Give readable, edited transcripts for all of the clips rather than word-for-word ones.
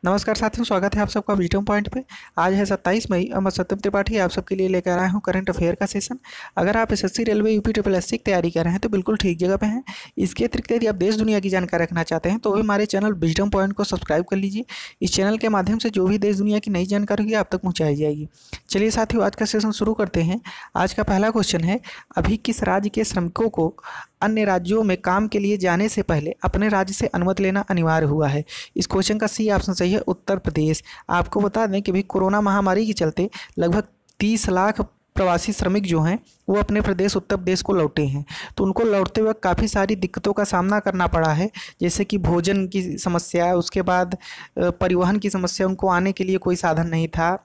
नमस्कार साथियों, स्वागत है आप सबका विजडम पॉइंट पे। आज है 27 मई और मैं सत्यम त्रिपाठी आप सबके लिए लेकर आया हूं करंट अफेयर का सेशन। अगर आप एसएससी, रेलवे, यूपी SSC की तैयारी कर रहे हैं तो बिल्कुल ठीक जगह पे हैं। इसके अतिरिक्त यदि आप देश दुनिया की जानकारी रखना चाहते हैं तो भी हमारे चैनल विजडम पॉइंट को सब्सक्राइब कर लीजिए। इस चैनल के माध्यम से जो भी देश दुनिया की नई जानकारी होगी आप तक पहुँचाई जाएगी। चलिए साथियों, आज का सेशन शुरू करते हैं। आज का पहला क्वेश्चन है, अभी किस राज्य के श्रमिकों को अन्य राज्यों में काम के लिए जाने से पहले अपने राज्य से अनुमति लेना अनिवार्य हुआ है? इस क्वेश्चन का सी ऑप्शन सही है, उत्तर प्रदेश। आपको बता दें कि अभी कोरोना महामारी के चलते लगभग 30 लाख प्रवासी श्रमिक जो हैं वो अपने प्रदेश उत्तर प्रदेश को लौटे हैं। तो उनको लौटते वक्त काफ़ी सारी दिक्कतों का सामना करना पड़ा है, जैसे कि भोजन की समस्या, उसके बाद परिवहन की समस्या, उनको आने के लिए कोई साधन नहीं था,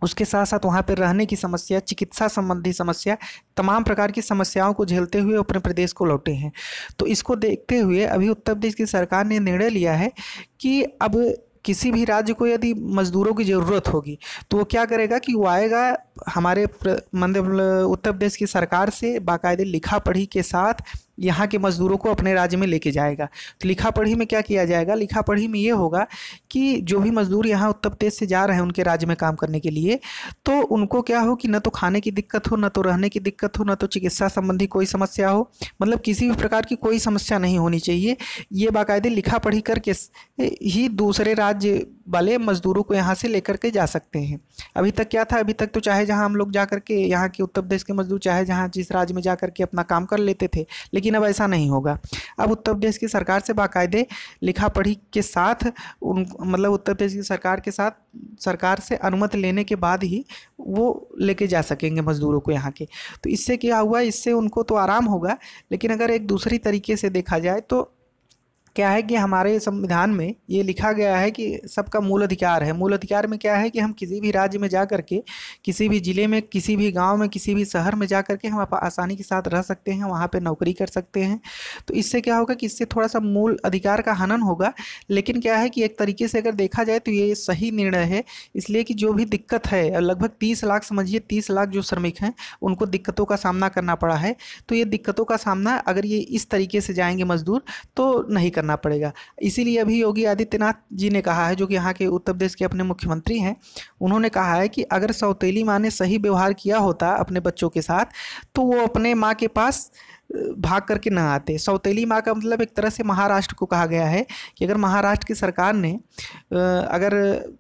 उसके साथ साथ वहाँ पर रहने की समस्या, चिकित्सा संबंधी समस्या, तमाम प्रकार की समस्याओं को झेलते हुए अपने प्रदेश को लौटे हैं। तो इसको देखते हुए अभी उत्तर प्रदेश की सरकार ने निर्णय लिया है कि अब किसी भी राज्य को यदि मज़दूरों की ज़रूरत होगी तो वो क्या करेगा कि वो आएगा हमारे उत्तर प्रदेश की सरकार से बाकायदे लिखा पढ़ी के साथ यहाँ के मज़दूरों को अपने राज्य में लेके जाएगा। तो लिखा पढ़ी में क्या किया जाएगा? लिखा पढ़ी में ये होगा कि जो भी मज़दूर यहाँ उत्तर प्रदेश से जा रहे हैं उनके राज्य में काम करने के लिए, तो उनको क्या हो कि न तो खाने की दिक्कत हो, न तो रहने की दिक्कत हो, न तो चिकित्सा संबंधी कोई समस्या हो, मतलब किसी भी प्रकार की कोई समस्या नहीं होनी चाहिए। ये बाकायदे लिखा पढ़ी करके ही दूसरे राज्य वाले मज़दूरों को यहाँ से लेकर के जा सकते हैं। अभी तक क्या था? अभी तक तो चाहे जहाँ हम लोग जा कर के, यहाँ के उत्तर प्रदेश के मज़दूर चाहे जहाँ जिस राज्य में जा कर के अपना काम कर लेते थे, लेकिन अब ऐसा नहीं होगा। अब उत्तर प्रदेश की सरकार से बाकायदे लिखा पढ़ी के साथ मतलब उत्तर प्रदेश की सरकार के साथ सरकार से अनुमति लेने के बाद ही वो लेके जा सकेंगे मज़दूरों को यहाँ के। तो इससे क्या हुआ? इससे उनको तो आराम होगा, लेकिन अगर एक दूसरी तरीके से देखा जाए तो क्या है कि हमारे संविधान में ये लिखा गया है कि सबका मूल अधिकार है। मूल अधिकार में क्या है कि हम किसी भी राज्य में जा कर के, किसी भी ज़िले में, किसी भी गांव में, किसी भी शहर में जा कर के हम आसानी के साथ रह सकते हैं, वहाँ पे नौकरी कर सकते हैं। तो इससे क्या होगा कि इससे थोड़ा सा मूल अधिकार का हनन होगा। लेकिन क्या है कि एक तरीके से अगर देखा जाए तो ये सही निर्णय है, इसलिए कि जो भी दिक्कत है, लगभग 30 लाख, समझिए 30 लाख जो श्रमिक हैं उनको दिक्कतों का सामना करना पड़ा है। तो ये दिक्कतों का सामना अगर ये इस तरीके से जाएंगे मज़दूर तो नहीं करना पड़ेगा। इसीलिए अभी योगी आदित्यनाथ जी ने कहा है, जो कि यहाँ के उत्तर प्रदेश के अपने मुख्यमंत्री हैं, उन्होंने कहा है कि अगर सौतेली माँ ने सही व्यवहार किया होता अपने बच्चों के साथ तो वो अपने माँ के पास भाग करके ना आते। सौतेली माँ का मतलब एक तरह से महाराष्ट्र को कहा गया है कि अगर महाराष्ट्र की सरकार ने अगर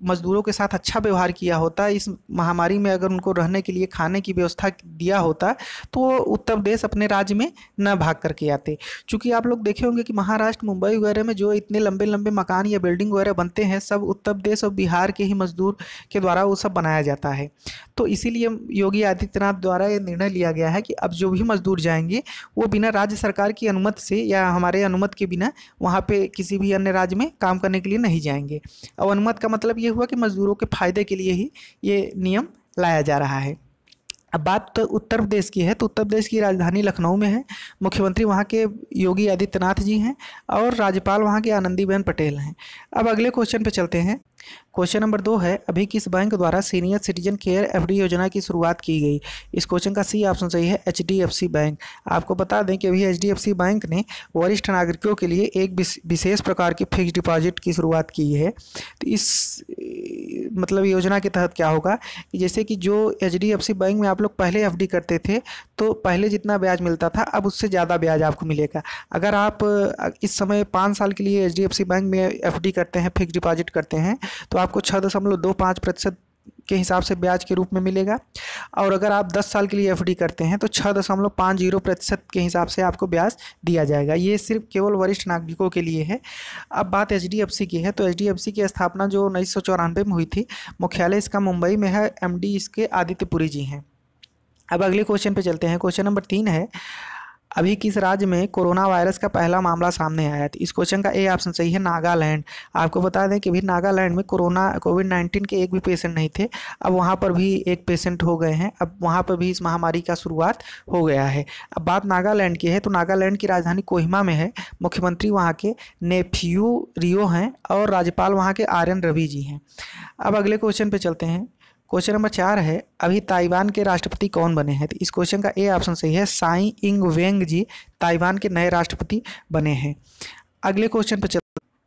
मज़दूरों के साथ अच्छा व्यवहार किया होता, इस महामारी में अगर उनको रहने के लिए खाने की व्यवस्था दिया होता, तो उत्तर प्रदेश अपने राज्य में न भाग करके आते। चूँकि आप लोग देखे होंगे कि महाराष्ट्र, मुंबई वगैरह में जो इतने लंबे लंबे मकान या बिल्डिंग वगैरह बनते हैं, सब उत्तर प्रदेश और बिहार के ही मज़दूर के द्वारा वो सब बनाया जाता है। तो इसीलिए योगी आदित्यनाथ द्वारा ये निर्णय लिया गया है कि अब जो भी मज़दूर जाएंगे वो बिना राज्य सरकार की अनुमति से या हमारे अनुमति के बिना वहाँ पे किसी भी अन्य राज्य में काम करने के लिए नहीं जाएंगे। और अनुमति का मतलब ये हुआ कि मज़दूरों के फ़ायदे के लिए ही ये नियम लाया जा रहा है। अब बात तो उत्तर प्रदेश की है, तो उत्तर प्रदेश की राजधानी लखनऊ में है। मुख्यमंत्री वहाँ के योगी आदित्यनाथ जी हैं और राज्यपाल वहाँ की आनंदीबेन पटेल हैं। अब अगले क्वेश्चन पे चलते हैं। क्वेश्चन नंबर 2 है, अभी किस बैंक द्वारा सीनियर सिटीजन केयर एफडी योजना की शुरुआत की गई? इस क्वेश्चन का सी ऑप्शन सही है, HDFC बैंक। आपको बता दें कि अभी HDFC बैंक ने वरिष्ठ नागरिकों के लिए एक विशेष प्रकार की फिक्स डिपॉजिट की शुरुआत की है। तो इस मतलब योजना के तहत क्या होगा कि जैसे कि जो HDFC बैंक में आप लोग पहले एफडी करते थे तो पहले जितना ब्याज मिलता था अब उससे ज़्यादा ब्याज आपको मिलेगा। अगर आप इस समय 5 साल के लिए HDFC बैंक में एफडी करते हैं, फिक्स डिपॉजिट करते हैं, तो आपको 6.25% के हिसाब से ब्याज के रूप में मिलेगा। और अगर आप 10 साल के लिए एफडी करते हैं तो 6.50% के हिसाब से आपको ब्याज दिया जाएगा। ये सिर्फ केवल वरिष्ठ नागरिकों के लिए है। अब बात HDFC की है, तो HDFC की स्थापना जो 1994 में हुई थी, मुख्यालय इसका मुंबई में है, MD इसके आदित्य पुरी जी हैं। अब अगले क्वेश्चन पे चलते हैं। क्वेश्चन नंबर 3 है, अभी किस राज्य में कोरोना वायरस का पहला मामला सामने आया था? इस क्वेश्चन का ए ऑप्शन सही है, नागालैंड। आपको बता दें कि भी नागालैंड में कोविड-19 के एक भी पेशेंट नहीं थे, अब वहाँ पर भी एक पेशेंट हो गए हैं। अब वहाँ पर भी इस महामारी का शुरुआत हो गया है। अब बात नागालैंड की है, तो नागालैंड की राजधानी कोहिमा में है। मुख्यमंत्री वहाँ के नेफ्यू रियो हैं और राज्यपाल वहाँ के RN रवि जी हैं। अब अगले क्वेश्चन पर चलते हैं। क्वेश्चन नंबर 4 है, अभी ताइवान के राष्ट्रपति कौन बने हैं? तो इस क्वेश्चन का ए ऑप्शन सही है, साई इंग वेंग जी ताइवान के नए राष्ट्रपति बने हैं। अगले क्वेश्चन पर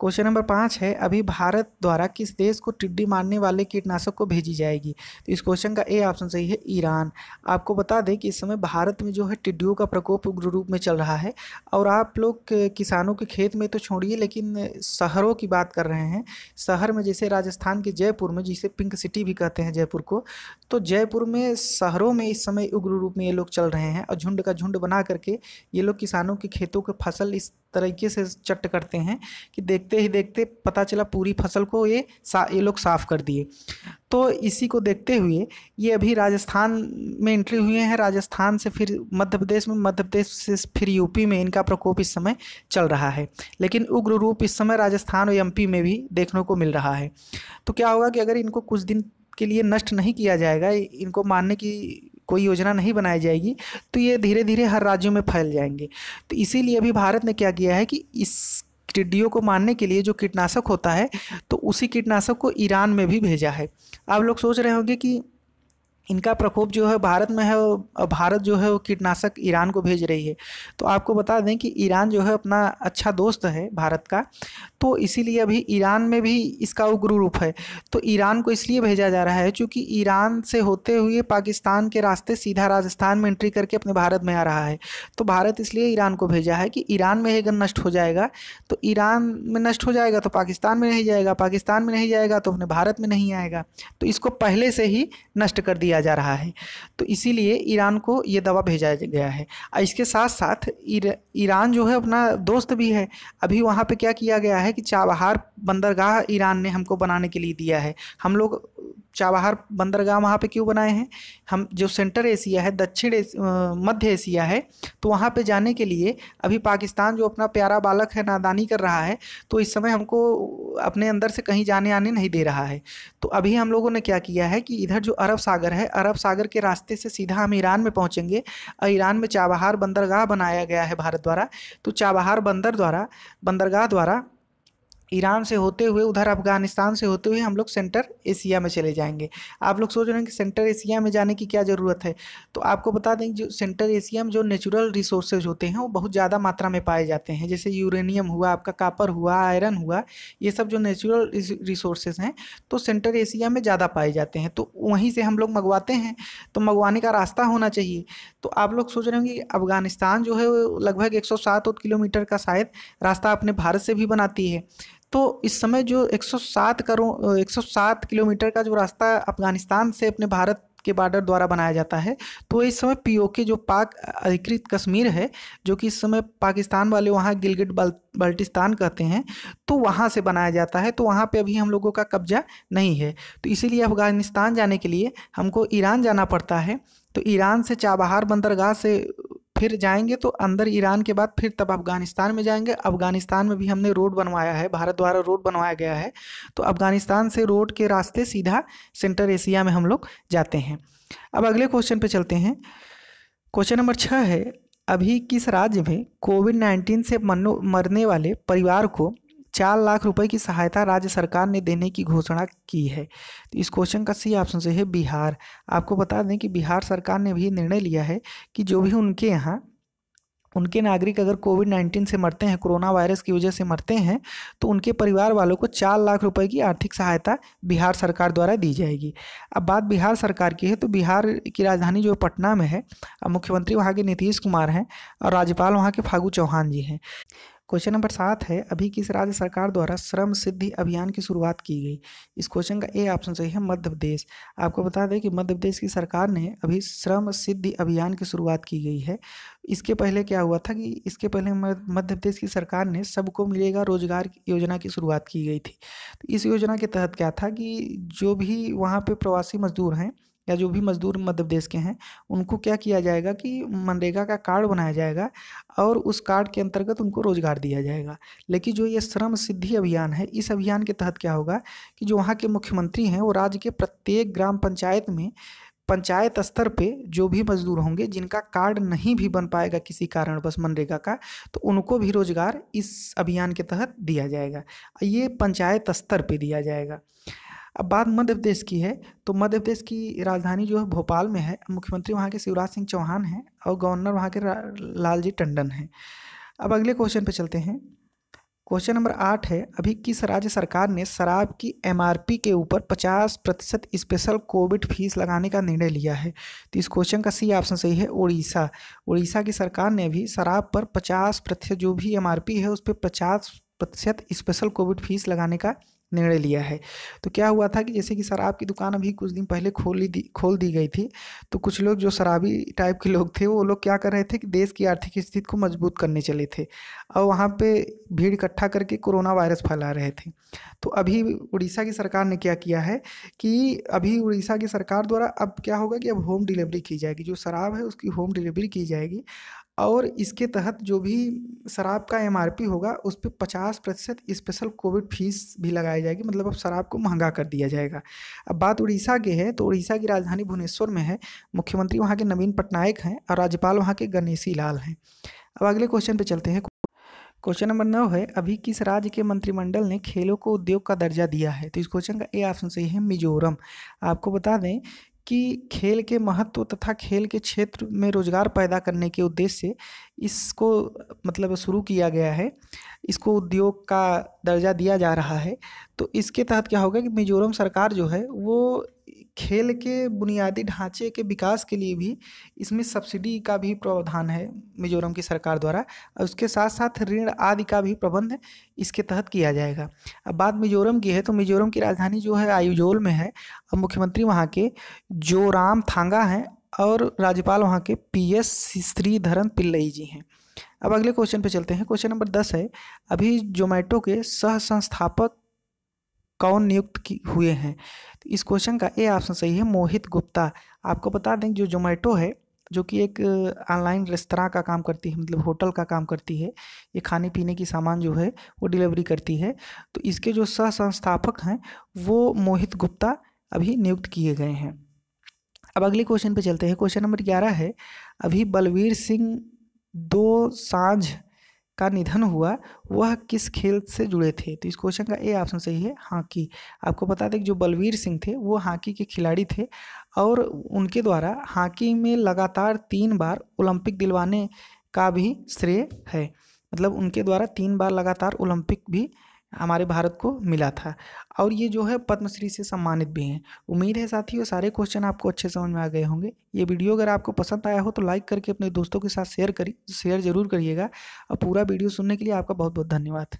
क्वेश्चन नंबर 5 है, अभी भारत द्वारा किस देश को टिड्डी मारने वाले कीटनाशक को भेजी जाएगी? तो इस क्वेश्चन का ए ऑप्शन सही है, ईरान। आपको बता दें कि इस समय भारत में जो है टिड्डियों का प्रकोप उग्र रूप में चल रहा है, और आप लोग किसानों के खेत में तो छोड़िए, लेकिन शहरों की बात कर रहे हैं। शहर में जैसे राजस्थान के जयपुर में, जिसे पिंक सिटी भी कहते हैं जयपुर को, तो जयपुर में शहरों में इस समय उग्र रूप में ये लोग चल रहे हैं, और झुंड का झुंड बना करके ये लोग किसानों के खेतों के फसल इस तरीके से चट करते हैं कि देखते ही देखते पता चला पूरी फसल को ये लोग साफ कर दिए। तो इसी को देखते हुए ये अभी राजस्थान में एंट्री हुए हैं, राजस्थान से फिर मध्य प्रदेश में, मध्य प्रदेश से फिर यूपी में इनका प्रकोप इस समय चल रहा है। लेकिन उग्र रूप इस समय राजस्थान और एमपी में भी देखने को मिल रहा है। तो क्या होगा कि अगर इनको कुछ दिन के लिए नष्ट नहीं किया जाएगा, इनको मारने की कोई योजना नहीं बनाई जाएगी, तो ये धीरे धीरे हर राज्यों में फैल जाएंगे। तो इसीलिए अभी भारत ने क्या किया है कि इस टिड्डियों को मारने के लिए जो कीटनाशक होता है, तो उसी कीटनाशक को ईरान में भी भेजा है। आप लोग सोच रहे होंगे कि इनका प्रकोप जो है भारत में है, और भारत जो है वो कीटनाशक ईरान को भेज रही है। तो आपको बता दें कि ईरान जो है अपना अच्छा दोस्त है भारत का, तो इसीलिए अभी ईरान में भी इसका उग्र रूप है। तो ईरान को इसलिए भेजा जा रहा है क्योंकि ईरान से होते हुए पाकिस्तान के रास्ते सीधा राजस्थान में एंट्री करके अपने भारत में आ रहा है। तो भारत इसलिए ईरान को भेजा है कि ईरान में अगर नष्ट हो जाएगा तो ईरान में नष्ट हो जाएगा, तो पाकिस्तान में नहीं जाएगा, पाकिस्तान में नहीं जाएगा तो अपने भारत में नहीं आएगा। तो इसको पहले से ही नष्ट कर दिया जा रहा है। तो इसीलिए ईरान को ये दवा भेजा गया है। और इसके साथ साथ ईरान जो है अपना दोस्त भी है। अभी वहाँ पे क्या किया गया है कि चाबहार बंदरगाह ईरान ने हमको बनाने के लिए दिया है। हम लोग चाबहार बंदरगाह वहाँ पे क्यों बनाए हैं? हम जो सेंटर एशिया है, मध्य एशिया है, तो वहाँ पे जाने के लिए अभी पाकिस्तान जो अपना प्यारा बालक है नादानी कर रहा है, तो इस समय हमको अपने अंदर से कहीं जाने आने नहीं दे रहा है। तो अभी हम लोगों ने क्या किया है कि इधर जो अरब सागर है, अरब सागर के रास्ते से सीधा हम ईरान में पहुँचेंगे, और ईरान में चाबहार बंदरगाह बनाया गया है भारत द्वारा। तो चाबहार बंदरगाह द्वारा ईरान से होते हुए उधर अफगानिस्तान से होते हुए हम लोग सेंटर एशिया में चले जाएंगे। आप लोग सोच रहे हैं कि सेंटर एशिया में जाने की क्या ज़रूरत है? तो आपको बता दें जो सेंटर एशिया में जो नेचुरल रिसोर्सेज होते हैं वो बहुत ज़्यादा मात्रा में पाए जाते हैं। जैसे यूरेनियम हुआ, आपका कापर हुआ, आयरन हुआ, ये सब जो नेचुरल रिसोर्सेज हैं तो सेंटर एशिया में ज़्यादा पाए जाते हैं। तो वहीं से हम लोग मंगवाते हैं, तो मंगवाने का रास्ता होना चाहिए। तो आप लोग सोच रहे होंगे कि अफगानिस्तान जो है वो लगभग 107 किलोमीटर का शायद रास्ता अपने भारत से भी बनाती है। तो इस समय जो 107 किलोमीटर का जो रास्ता अफगानिस्तान से अपने भारत के बॉर्डर द्वारा बनाया जाता है, तो इस समय पीओके जो पाक अधिकृत कश्मीर है, जो कि इस समय पाकिस्तान वाले वहाँ गिलगिट बल्टिस्तान कहते हैं, तो वहाँ से बनाया जाता है। तो वहाँ पे अभी हम लोगों का कब्जा नहीं है। तो इसीलिए अफगानिस्तान जाने के लिए हमको ईरान जाना पड़ता है। तो ईरान से चाबहार बंदरगाह से फिर जाएंगे, तो अंदर ईरान के बाद फिर तब अफगानिस्तान में जाएंगे। अफगानिस्तान में भी हमने रोड बनवाया है, भारत द्वारा रोड बनवाया गया है। तो अफगानिस्तान से रोड के रास्ते सीधा सेंटर एशिया में हम लोग जाते हैं। अब अगले क्वेश्चन पे चलते हैं। क्वेश्चन नंबर 6 है, अभी किस राज्य में कोविड-19 से मरने वाले परिवार को 4 लाख रुपए की सहायता राज्य सरकार ने देने की घोषणा की है? तो इस क्वेश्चन का सी ऑप्शन से है बिहार। आपको बता दें कि बिहार सरकार ने भी निर्णय लिया है कि जो भी उनके यहाँ उनके नागरिक अगर कोविड-19 से मरते हैं, कोरोना वायरस की वजह से मरते हैं, तो उनके परिवार वालों को 4 लाख रुपए की आर्थिक सहायता बिहार सरकार द्वारा दी जाएगी। अब बात बिहार सरकार की है, तो बिहार की राजधानी जो पटना में है, अब मुख्यमंत्री वहाँ के नीतीश कुमार हैं और राज्यपाल वहाँ के फागू चौहान जी हैं। क्वेश्चन नंबर 7 है, अभी किस राज्य सरकार द्वारा श्रम सिद्धि अभियान की शुरुआत की गई? इस क्वेश्चन का ए ऑप्शन सही है, मध्य प्रदेश। आपको बता दें कि मध्य प्रदेश की सरकार ने अभी श्रम सिद्धि अभियान की शुरुआत की गई है। इसके पहले क्या हुआ था कि इसके पहले मध्य प्रदेश की सरकार ने सबको मिलेगा रोजगार योजना की शुरुआत की गई थी। तो इस योजना के तहत क्या था कि जो भी वहाँ पे प्रवासी मजदूर हैं या जो भी मजदूर मध्य प्रदेश के हैं, उनको क्या किया जाएगा कि मनरेगा का कार्ड बनाया जाएगा और उस कार्ड के अंतर्गत उनको रोजगार दिया जाएगा। लेकिन जो ये श्रम सिद्धि अभियान है, इस अभियान के तहत क्या होगा कि जो वहाँ के मुख्यमंत्री हैं वो राज्य के प्रत्येक ग्राम पंचायत में पंचायत स्तर पे जो भी मजदूर होंगे जिनका कार्ड नहीं भी बन पाएगा किसी कारणवश मनरेगा का, तो उनको भी रोजगार इस अभियान के तहत दिया जाएगा। ये पंचायत स्तर पे दिया जाएगा। अब बात मध्य प्रदेश की है, तो मध्य प्रदेश की राजधानी जो है भोपाल में है। मुख्यमंत्री वहाँ के शिवराज सिंह चौहान हैं और गवर्नर वहाँ के लालजी टंडन हैं। अब अगले क्वेश्चन पे चलते हैं। क्वेश्चन नंबर 8 है, अभी किस राज्य सरकार ने शराब की एमआरपी के ऊपर 50% स्पेशल कोविड फीस लगाने का निर्णय लिया है? तो इस क्वेश्चन का सी ऑप्शन सही है उड़ीसा। उड़ीसा की सरकार ने अभी शराब पर 50% जो भी एमआरपी है उस पर 50% स्पेशल कोविड फीस लगाने का निर्णय लिया है। तो क्या हुआ था कि जैसे कि शराब की दुकान अभी कुछ दिन पहले खोल दी गई थी, तो कुछ लोग जो शराबी टाइप के लोग थे वो लोग क्या कर रहे थे कि देश की आर्थिक स्थिति को मजबूत करने चले थे और वहाँ पे भीड़ इकट्ठा करके कोरोना वायरस फैला रहे थे। तो अभी उड़ीसा की सरकार ने क्या किया है कि अभी उड़ीसा की सरकार द्वारा अब क्या होगा कि अब होम डिलीवरी की जाएगी, जो शराब है उसकी होम डिलीवरी की जाएगी और इसके तहत जो भी शराब का एमआरपी होगा उस पर 50% स्पेशल कोविड फीस भी लगाई जाएगी, मतलब अब शराब को महंगा कर दिया जाएगा। अब बात उड़ीसा की है, तो उड़ीसा की राजधानी भुवनेश्वर में है, मुख्यमंत्री वहाँ के नवीन पटनायक हैं और राज्यपाल वहाँ के गणेशी लाल हैं। अब अगले क्वेश्चन पे चलते हैं। क्वेश्चन नंबर 9 है, अभी किस राज्य के मंत्रिमंडल ने खेलों को उद्योग का दर्जा दिया है? तो इस क्वेश्चन का ए ऑप्शन सही है मिजोरम। आपको बता दें कि खेल के महत्व तथा खेल के क्षेत्र में रोजगार पैदा करने के उद्देश्य से इसको मतलब शुरू किया गया है, इसको उद्योग का दर्जा दिया जा रहा है। तो इसके तहत क्या होगा कि मिजोरम सरकार जो है वो खेल के बुनियादी ढांचे के विकास के लिए भी इसमें सब्सिडी का भी प्रावधान है मिजोरम की सरकार द्वारा, और उसके साथ साथ ऋण आदि का भी प्रबंध इसके तहत किया जाएगा। अब बात मिजोरम की है, तो मिजोरम की राजधानी जो है आइजोल में है और मुख्यमंत्री वहाँ के जोरामथांगा हैं और राज्यपाल वहाँ के PS श्रीधरन पिल्लई जी हैं। अब अगले क्वेश्चन पे चलते हैं। क्वेश्चन नंबर 10 है, अभी जोमेटो के सह संस्थापक कौन नियुक्त हुए हैं? तो इस क्वेश्चन का ए ऑप्शन सही है मोहित गुप्ता। आपको बता दें जो जोमेटो है, जो कि एक ऑनलाइन रेस्तरां का काम करती है, मतलब होटल का काम करती है, ये खाने पीने की सामान जो है वो डिलीवरी करती है। तो इसके जो सह संस्थापक हैं वो मोहित गुप्ता अभी नियुक्त किए गए हैं। अब अगले क्वेश्चन पे चलते हैं। क्वेश्चन नंबर 11 है, अभी बलवीर सिंह दोसांझ का निधन हुआ, वह किस खेल से जुड़े थे? तो इस क्वेश्चन का ए ऑप्शन सही है हॉकी। आपको बता दें कि जो बलवीर सिंह थे वो हॉकी के खिलाड़ी थे और उनके द्वारा हॉकी में लगातार 3 बार ओलंपिक दिलवाने का भी श्रेय है, मतलब उनके द्वारा 3 बार लगातार ओलंपिक भी हमारे भारत को मिला था और ये जो है पद्मश्री से सम्मानित भी हैं। उम्मीद है साथियों सारे क्वेश्चन आपको अच्छे समझ में आ गए होंगे। ये वीडियो अगर आपको पसंद आया हो तो लाइक करके अपने दोस्तों के साथ शेयर जरूर करिएगा और पूरा वीडियो सुनने के लिए आपका बहुत बहुत धन्यवाद।